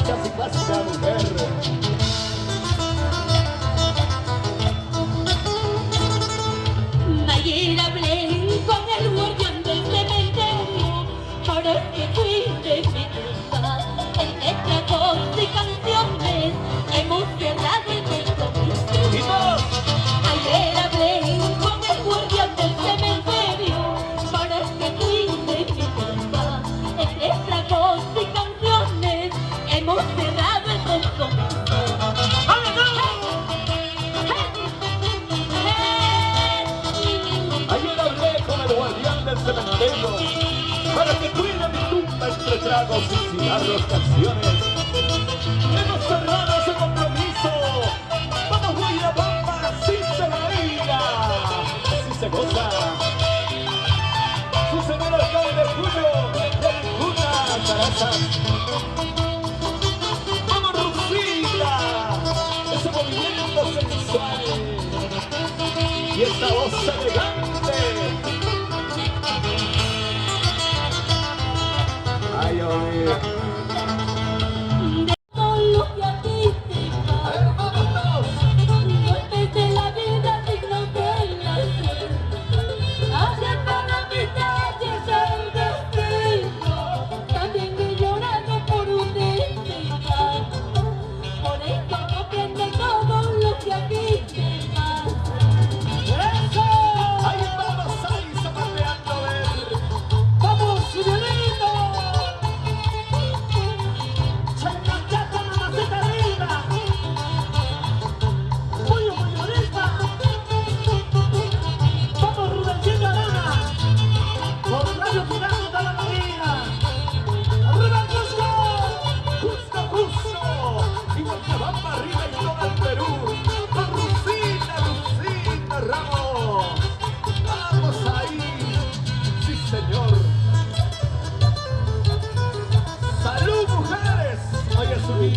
casi pasa mujer. Ayer hablé con el guardián del cementerio para que cuide mi tumba. En estragos y canciones hemos cerrado el compromiso. Ayer hablé con el guardián del cementerio para que cuide mi tumba. En estragos y canciones hemos cerrado el compromiso. Ayer hablé con el guardián del cementerio para que cuide mi tumba entre tragos y cigarros, canciones. Hemos cerrado ese compromiso. Vamos, Guayabamba, así se baila, así se goza. Su señor alcalde Julio del Cuna Carazas. Vamos, Rufita, ese movimiento sensual y esta voz elegante. Ay, oye.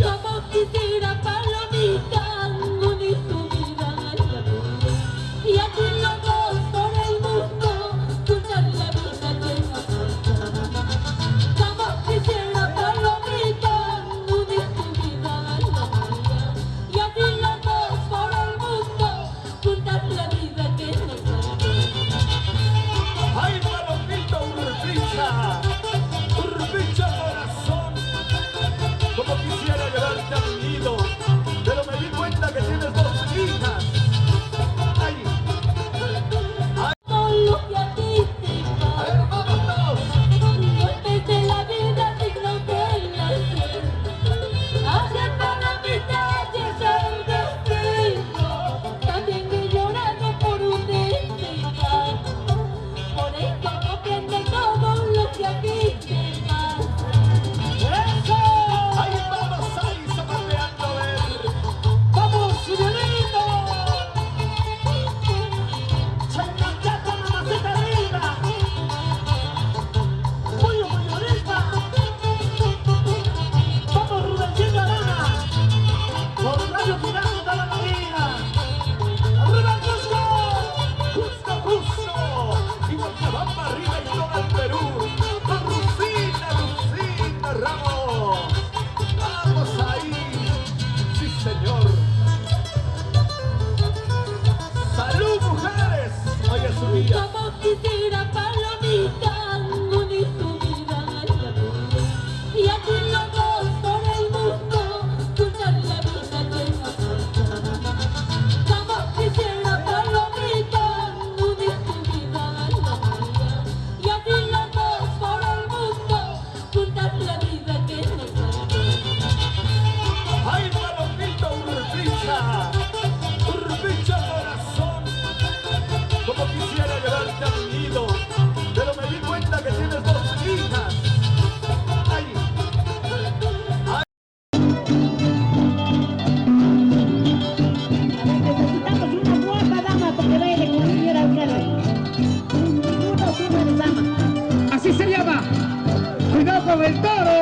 Como quisiera palomita unir tu vida a la mía y así los dos por el mundo escuchar la vida que nos falta. Como quisiera palomita unir tu vida a la mía y así los dos por el mundo escuchar la vida que nos falta. ¡Ay, palomita, urbicha! ¡Urbicha corazón! Como quisiera llevarte a mi nido, pero me di cuenta que tienes dos hijas. ¡Ay! ¡Ay! Con lo que a ti te ¡A ver, vámonos! golpes de la vida dignos de la suerte. Hacer palomita y el destino. También he llorado por un despegar. Por eso comprende todo lo que aquí te pasa. ¡Eso! ¡Ahí vamos, ahí zapateando, a ver! ¡Vamos, Julianito! ¡Chacachata, mamacita linda! ¡Pollo, pollo, ¡vamos, Rubencito Arana! ¡Por Radio Tirano de la Marina! ¡Arriba Cusco! ¡Cusco, Cusco! Y Guayabamba arriba y todo el Perú. ¡Con Lucina Ramos! ¡Vamos ahí! ¡Sí, señor! ¡Salud, mujeres! ¡Hoy es su día! Como quisiera palomita unir tu vida a la mía y así los dos por el mundo escuchar la vida que nos falta. Como quisiera palomita unir tu vida a la mía y así los dos por el mundo escuchar la vida que nos falta. ¡Ay, palomito, urbicha! ¡Urbicha corazón! Como quisiera llevarte a mi nido, pero me di cuenta que tienes dos hijas. ¡Ay! ¡Ay! Necesitamos una guapa dama porque baile con la señora alcalde. Una super dama. Así se llama. Cuidado con el toro.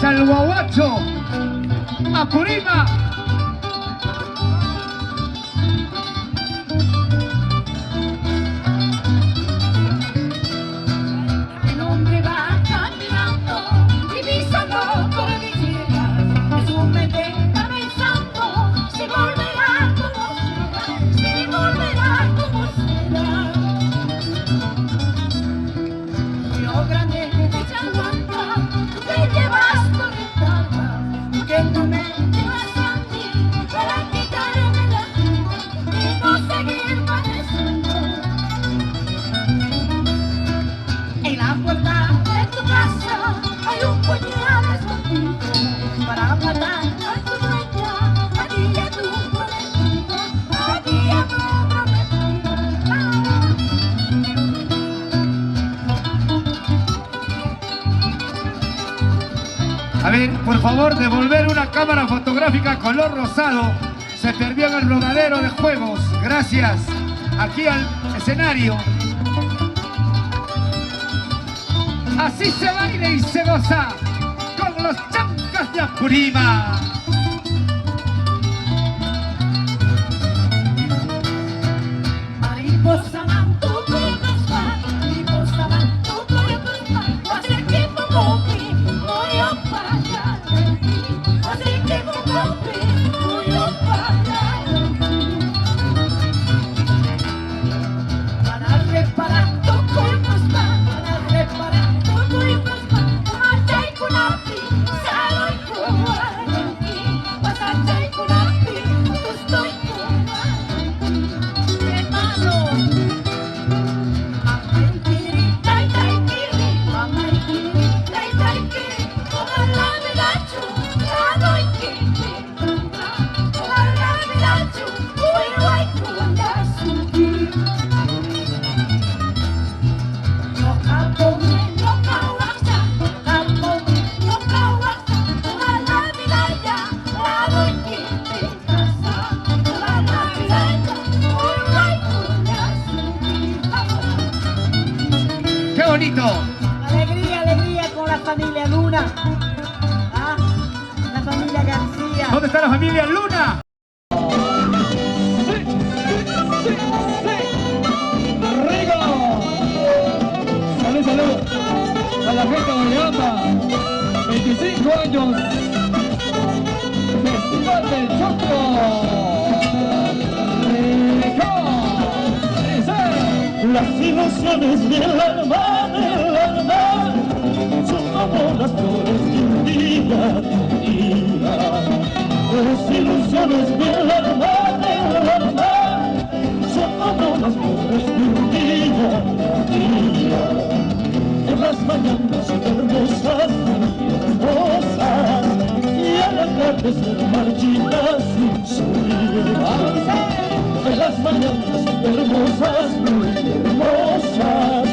al Guaguacho, Apurima. El hombre va caminando, divisando cordilleras, en su mente está pensando si volverá como será, si volverá como será. Río Grande de Chaguanta, tú te llevas conectada, que no me llevas a mí para quitarme la vida y no seguir padeciendo. En la puerta de tu casa hay un puñal escondido para matar a tu dueña, a ti y a tu prometido, a ti y a tu prometido. A ver, por favor, devolver una cámara fotográfica color rosado. Se perdió en el rodadero de juegos. Gracias. Aquí al escenario. Así se baila y se goza con los chancas de Apurima. Mariposa van tu curva, mariposa van tu curva, hace tiempo que voy a parar de ti, hace tiempo que voy a parar de ti. Para reparar tu curva, para reparar tu curva, marcha y con la prisa voy a de ti, vas a echar con la prisa, tú estoy ¡Qué bonito! Alegría, alegría con la familia Luna. ¿Ah? La familia García. ¿Dónde está la familia Luna? ¡Rico! Salud, salud. A la gente de Oyamba. 25 años. Festival del Choclo. ¡Rico! Las ilusiones del alma son como las flores de un día. Las ilusiones del alma son como las flores de un día. En las mañanas hermosas, hermosas, y al atardecer marchitas sin sonreír. En las mañanas hermosas, muy hermosas,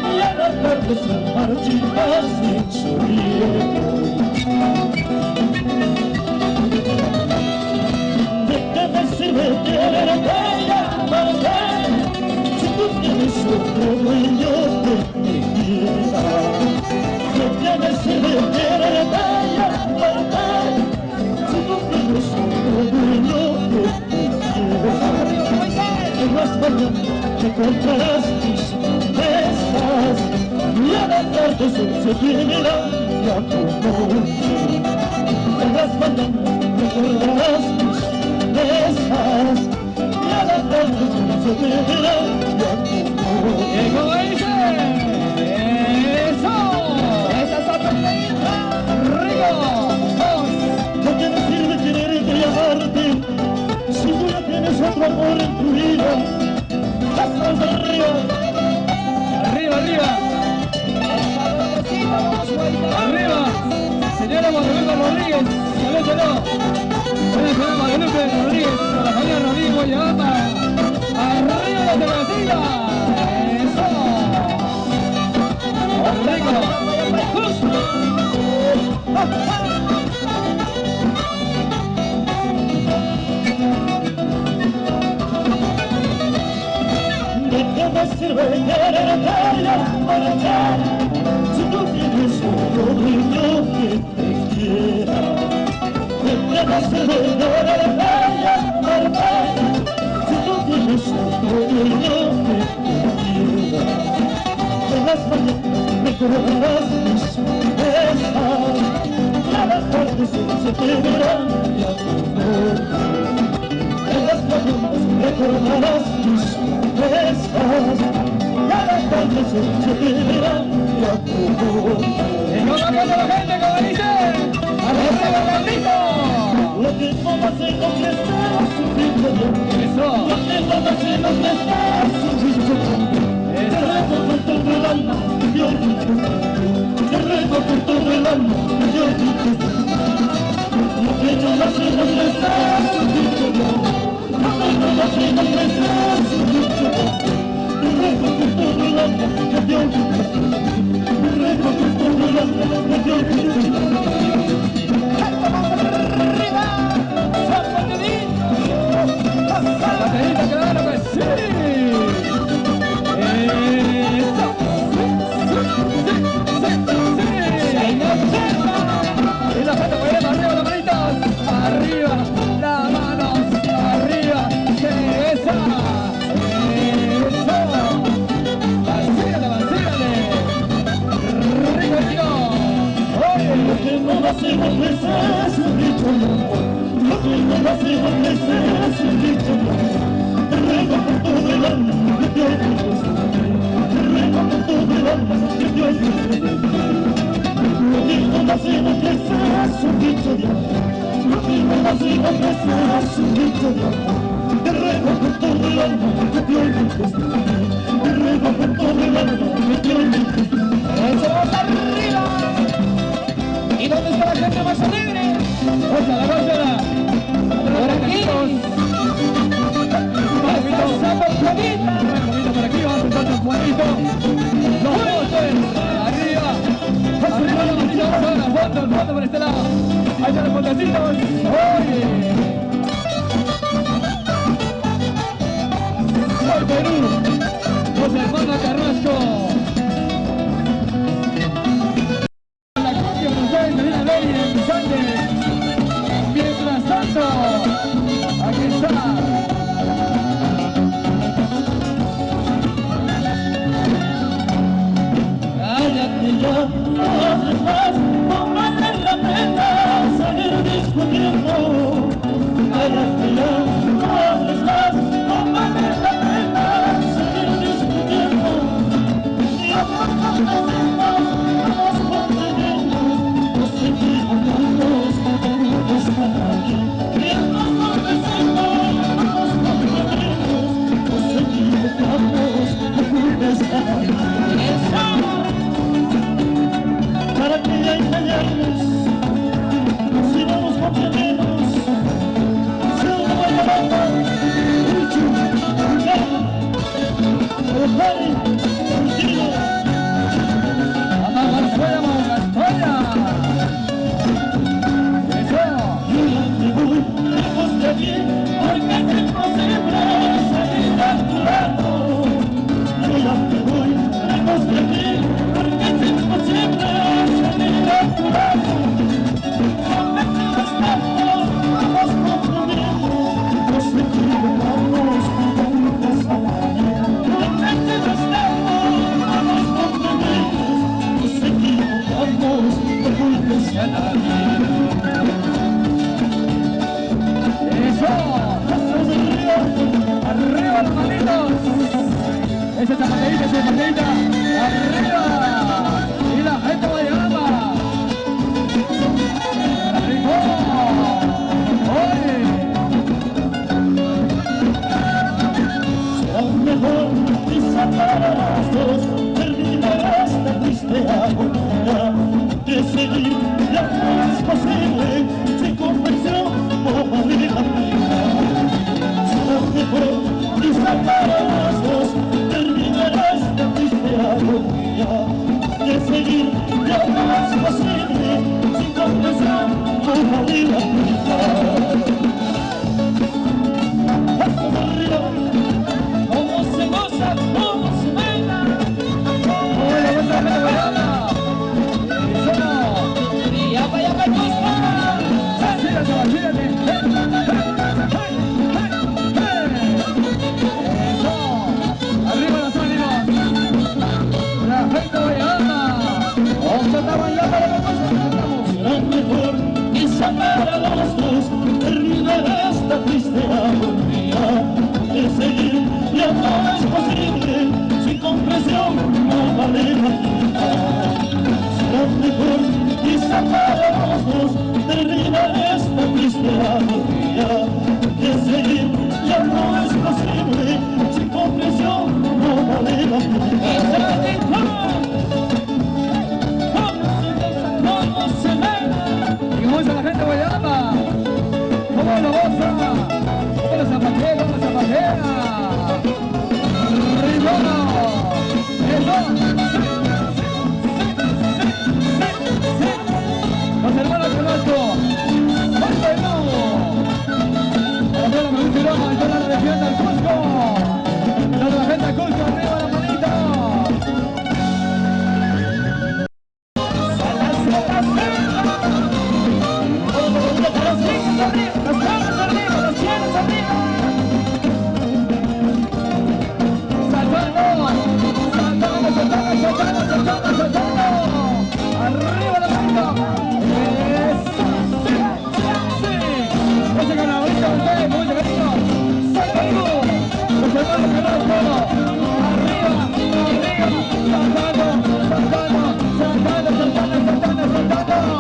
y al atardecer marchitas sin sonreír. ¿De qué me sirve quererte y amarte si tú tienes otro dueño que te quiera? ¿De qué me sirve quererte y amarte si tú tienes otro dueño que te quiera? En las mañanas te encontrarás tus promesas y al atardecer se terminará ya como en las mañanas recordarás tus promesas y al atardecer se terminará ya como ¿y cómo dice? ¡Eso! ¡Esa es otra ¡Rico! ¿De qué me sirve quererte y amarte si tú ya tienes otro amor en tu vida? ¡Las manos arriba! ¡Arriba, arriba! ¡Arriba! Señora Guadalupe Rodríguez, salud, salud. Buenas señora Guadalupe Rodríguez, a la familia Rodríguez Guayabamba. ¡Arriba la democracia! ¡Eso! ¡Rico! ¿De qué me sirve quererte y amarte si tú tienes otro dueño que te quiere? supiera que no se dolor de ella, Marbella, si no tienes otro dueño que te quiera. En las mañanas recordarás mis promesas, y a las tardes se te verán ya tu amor. En las mañanas recordarás mis promesas, y a las tardes se te verán ya tu amor. Y con la gente, como dice, ¡arriba el bandito! Lo que no hace lo que está sufriendo yo. Eso. Lo que no hace lo que está sufriendo yo. Te reto con todo el alma, yo te reto con todo el alma, yo lo que no hace lo que está sufriendo yo. Lo que no hace lo que está sufriendo yo. Te reto con todo el alma, yo te reto con todo el alma, yo ¡Zapaterita, claro que sí! ¡Eso! ¡Sí! ¡Señor Chema! Y la gente moviendo arriba las manitos. ¡Arriba! ¡Las manos! ¡Arriba! ¡Esa! ¡Eso! ¡Vacíale, vacíale! ¡Rico, rico! ¡Oye! Lo que no hacemos es un dicho no. Lo que no hacemos es un dicho no. Te ruego por todo el alma que te olvides. Te ruego por todo el alma que te olvides. Lo que no hacemos es un dicho no. Lo que no hacemos es un dicho no. Te ruego por todo el alma que te olvides. Te ruego por todo el alma que te olvides. ¡Eso va arriba! ¿Y dónde está la gente más alegre? ¡Gózala, gózala! ¡Por aquí! ¡Pasa por Juanita! Bueno, Juanita por aquí, vamos a sentar con Juanito. ¡Los botes! ¡Arriba! ¡Arriba la manita! ¡Vamos a ver las fotos! ¡Fotos por este lado! ¡Ahí están los fotecitos! ¡Oye! ¡Por Perú! ¡Los hermanos Carrasco! Mientras tanto, aquí está. Cállate ya, no hables más, no vale la pena seguir discutiendo. Cállate ya, no hables más, no vale la pena seguir discutiendo. Y a poco nos vamos conteniendo, nos equivocamos, no está bien. Y nos convencemos, nos comprometemos, nos equivocamos, no está bien. ¿Para qué engañarnos si no nos contenemos? Si uno va llamando, mucho, nada, pero vale, contigo. ¡Vamos, fuéramos, Gastoya! ¡Eso! Yo ya te voy lejos de aquí, porque es imposible salir a tu lado. Yo ya te voy lejos de aquí, porque es imposible salir a tu lado. Convencidos estamos, vamos comprendiendo, nos equivocamos, nunca está bien. Convencidos estamos, vamos comprendiendo, nos equivocamos, nunca está bien. ¡Eso! ¡Arriba los manitos! ¡Esa zapaterita, esa zapaterita! ¡Arriba! ¡Y la gente va llegando! ¡Rico! ¡Oye! Será mejor quizá para los dos terminar esta triste agonía, que seguir ya no es posible sin comprensión o vale la pena. Será mejor quizá para los dos terminar esta triste agonía, que seguir ya no es posible sin comprensión o vale la pena. Hasta arriba. ¿Cómo se goza? ¿Cómo se baila? ¡Oye, la vuelta de la bailada! ¡Eso! Y ya vaya, Toda la gente culto, arriba la manita. Arriba la manita. Eso, sí, sí, sí. Ese calabrito, ustedes, con mucho cariño. Salud. Los hermanos que no todo. Arriba, arriba. Saltando, saltando, saltando, saltando, saltando, saltando.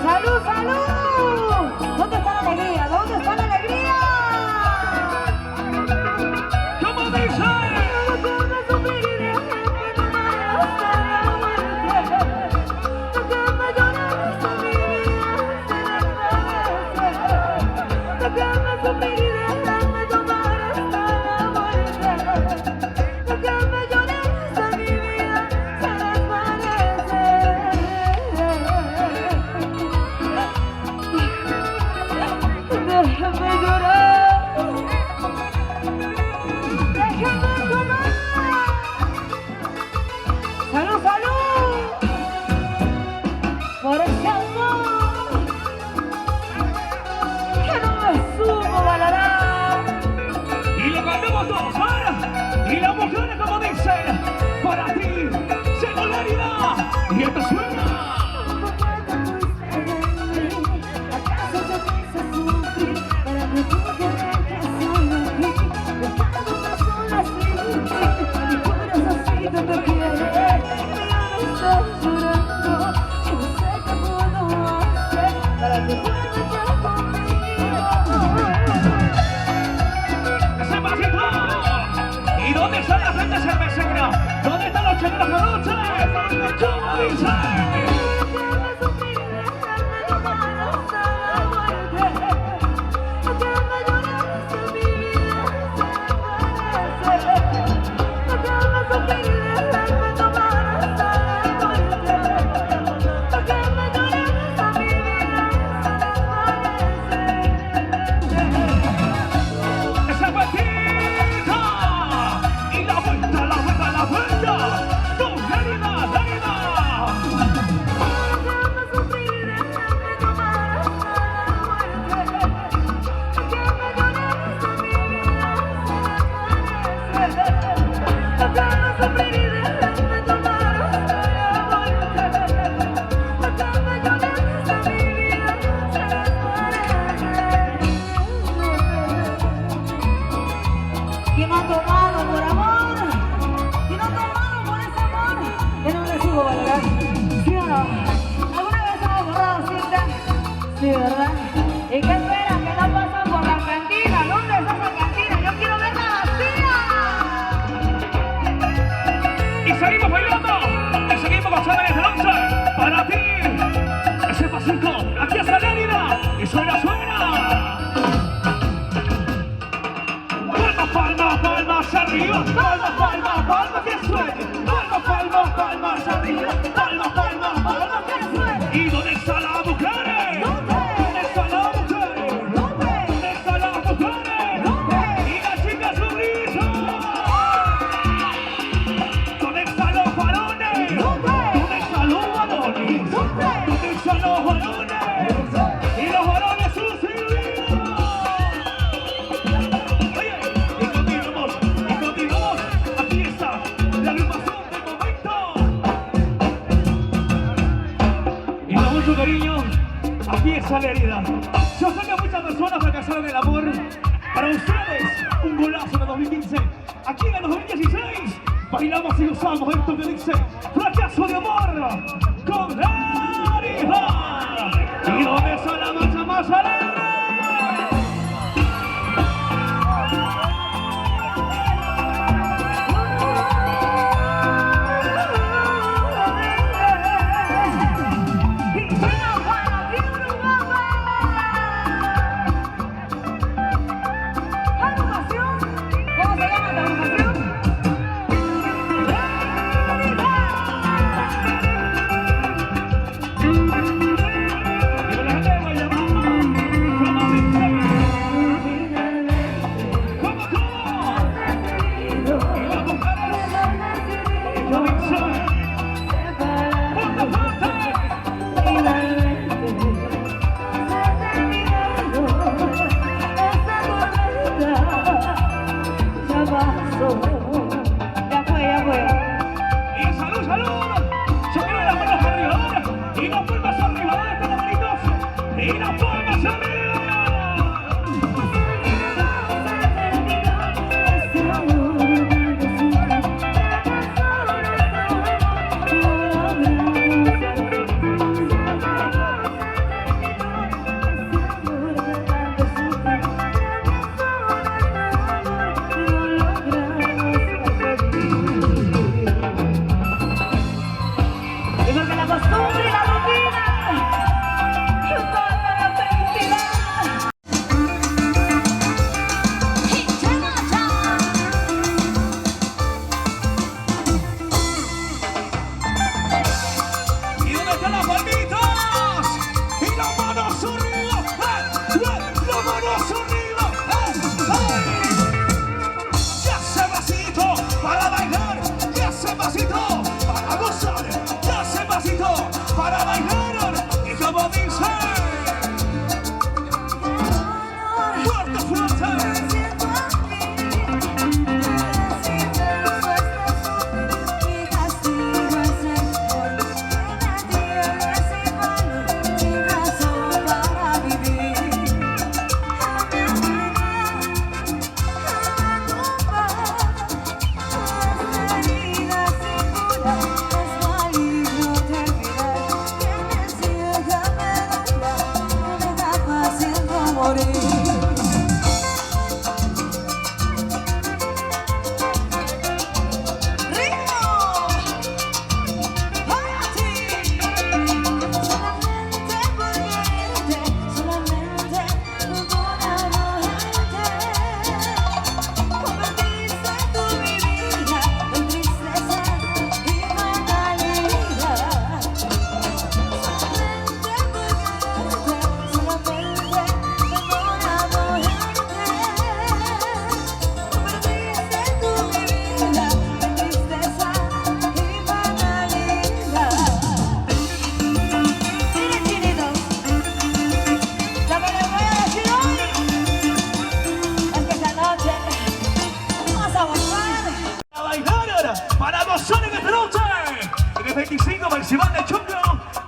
¡Salud, salud! ¿Dónde está la alegría? ¿Dónde está la alegría? ¿Cómo dice? ¡Salud, salud! Por ese amor que no me supo valorar. Y lo cantamos todos, ¿eh? Y las mujeres como dicen, para ti, singularidad. Y esto suena. ¿Acaso yo quise sufrir para que tú quedaras solo aquí? Dejándote sola sin ti, mi corazoncito te quiere. Mi alma está llorando, yo no sé qué puedo hacer para que vuelvas ya conmigo. ¡Ese pasito! ¿Y dónde está la gente cervecera? ¿Dónde están los cheleros canoches? ¿Cómo dicen? ¡Esa vueltita! Y la vuelta, la vuelta, la vuelta. ¡Con Larida, Larida! arriba, palmas, palmas, palmas que suene. Palmas, palmas, palmas arriba, palmas, palmas, palmas que suene. ¿Y dónde están las mujeres? ¿Dónde están las mujeres? ¿Dónde están las mujeres? Y las chicas sonrisan. ¿Dónde están los varones? ¿Dónde están los varones? ¿Dónde están los varones? Y los varones sus silbidos. Oye, y continuamos. Aquí está la agrupación del momento. Y con mucho cariño, aquí está la herida. Yo sé que muchas personas fracasaron en el amor. Para ustedes, un golazo en el 2015. Aquí en el 2016, bailamos y usamos esto que dice fracaso de amor con herida. ¿Y dónde está la marcha más alegre?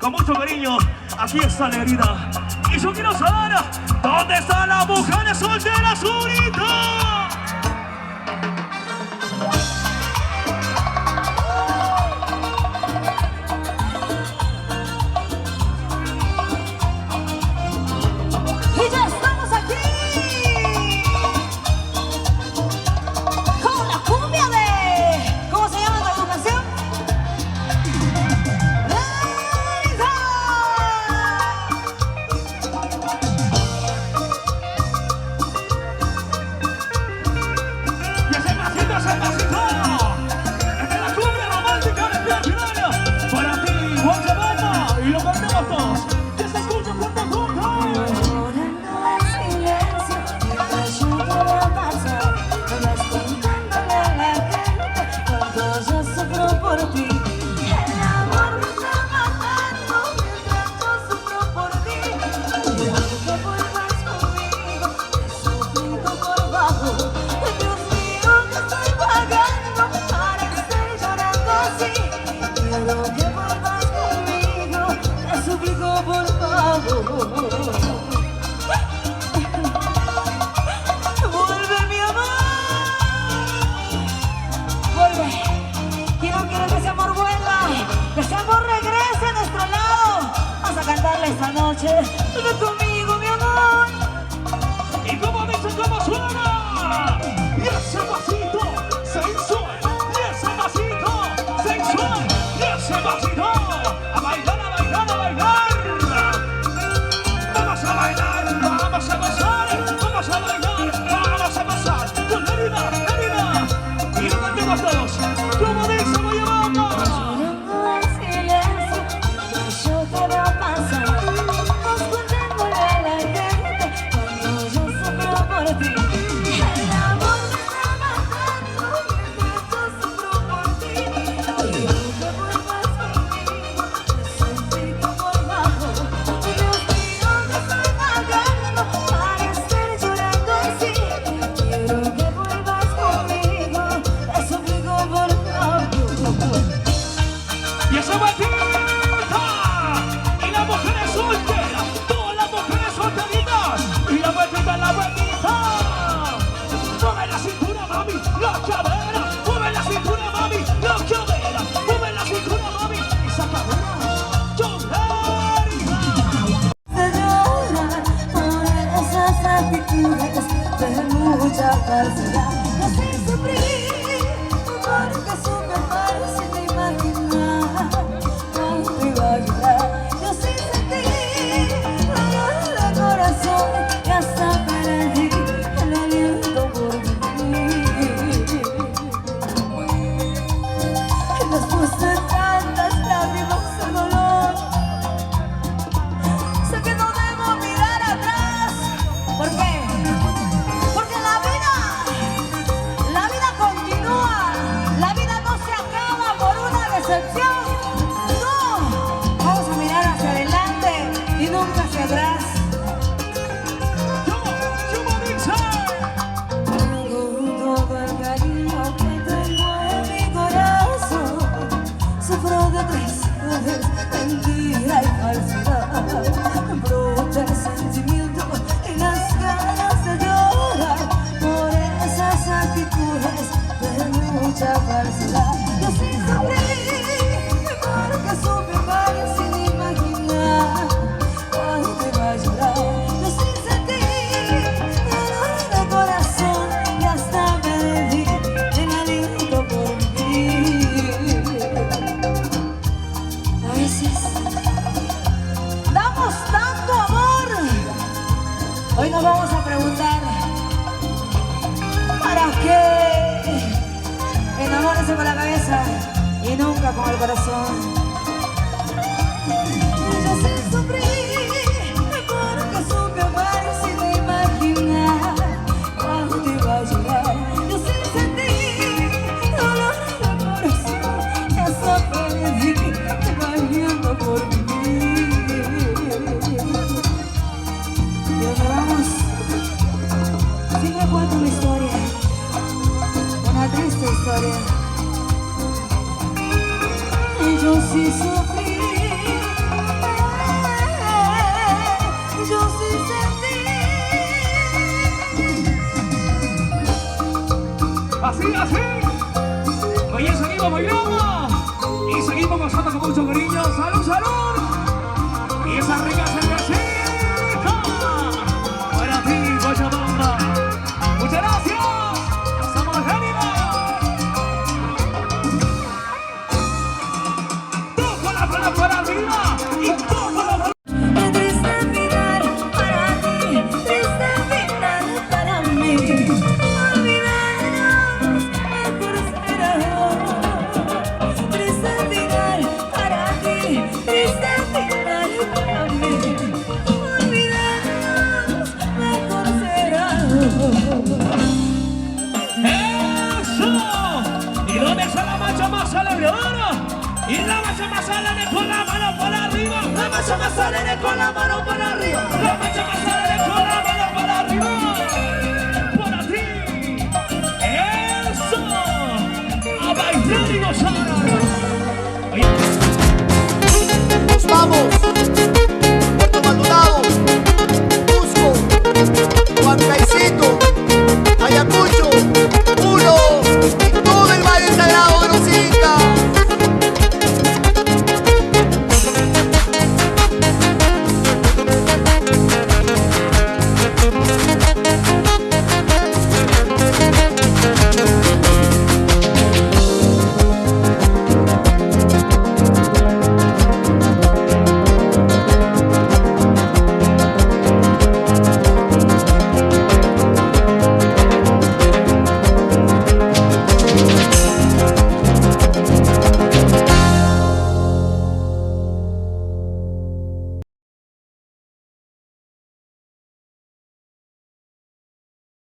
Con mucho cariño, aquí está la herida. Y yo quiero saber, ¿dónde están las mujeres solteras ahorita? Y ya estamos aquí con la cumbia de... ¿Cómo se llama esta canción? ese pasito. Desde la cumbre romántica de Piedra Pirana. Para ti, Guayabamba. Y lo cantamos todos. Que se escucha cuando toca. Llorando en silencio, mientras yo te la paso, me vas contándole a la gente cuánto yo sufro por ti. El amor me está matando mientras yo sufro por ti. Quiero que vuelvas conmigo, te suplico por favor. Dios mío, que estoy pagando para estar llorando así. Quiero que vuelvas conmigo, te suplico por favor. Vuelve mi amor, vuelve. Quiero que ese amor vuelva, que ese amor regrese a nuestro lado. Vamos a cantarle esta noche. Vuelve conmigo, mi amor. Y como dicen, como suena. Y ese pasito sensual. Y ese pasito sensual. Y ese pasito. A bailar, a bailar, a bailar. Vamos a bailar, vamos a pasar. Vamos a bailar, vamos a pasar. Con Lérida, Lérida. Y lo cantemos todos. Como dice Guayabamba. Llorando en silencio, mientras yo te veo pasar, vas contándole a la gente cuando yo sufro por ti. El amor me está matando mientras yo sufro por ti. Quiero que vuelvas conmigo, te suplico por favor. Dios mío, que estoy pagando para estar llorando así. Quiero que vuelvas conmigo, te suplico por favor. Y esa batita. Y las mujeres solteras. Todas las mujeres solteritas. Y la vueltita, la vueltita. Mueve la cintura, mami, la cadera. Mueve la cintura, mami, la cadera. Mueve la cintura, mami, esa cadera. Cholerita. De llorar por esas actitudes de mucha falsedad. Yo sí sufrí porque supe amar sin imaginar cuánto iba a llorar. Yo sí sentí dolor de corazón y hasta perdí el aliento por vivir. Después de tantas lágrimas de dolor, sé que no debo mirar atrás. ¿Por qué? Porque la vida continúa. La vida no se acaba por una decepción. No, vamos a mirar hacia adelante y nunca hacia atrás. ¿Cómo dice? Con todo el cariño que tengo en mi corazón, sufro de traiciones, mentira y falsedad. Brota el sentimiento y las ganas de llorar por esas actitudes de mucha falsedad. Yo sí sufrí porque supe amar sin imaginar cuánto iba a llorar. Yo sí sentí dolor de corazón y hasta perdí el aliento por vivir. A veces damos tanto amor. Hoy nos vamos a preguntar, ¿para qué? Enamórese con la cabeza y nunca con el corazón. Yo sí sufrí porque supe amar sin imaginar cuánto iba a llorar. Yo sí sentí dolor de corazón y hasta perdí el aliento por vivir. Y ahora vamos, siempre cuento una historia, una triste historia. Y yo sí sufrí, yo sí sentí. Así, así. Oye, seguimos bailando. Y seguimos gozando con mucho cariño. ¡Salud, salud! Y esa rica cervecita. Para ti, Guayabamba. Muchas gracias. Somos Lérida. Toca la palabra para arriba. Y toca la palabra. Qué triste final para ti, triste final para mí. Olvidarnos, Y la marcha más alegre con la mano para arriba. La marcha más alegre con la mano para arriba. La marcha más alegre con la mano para arriba.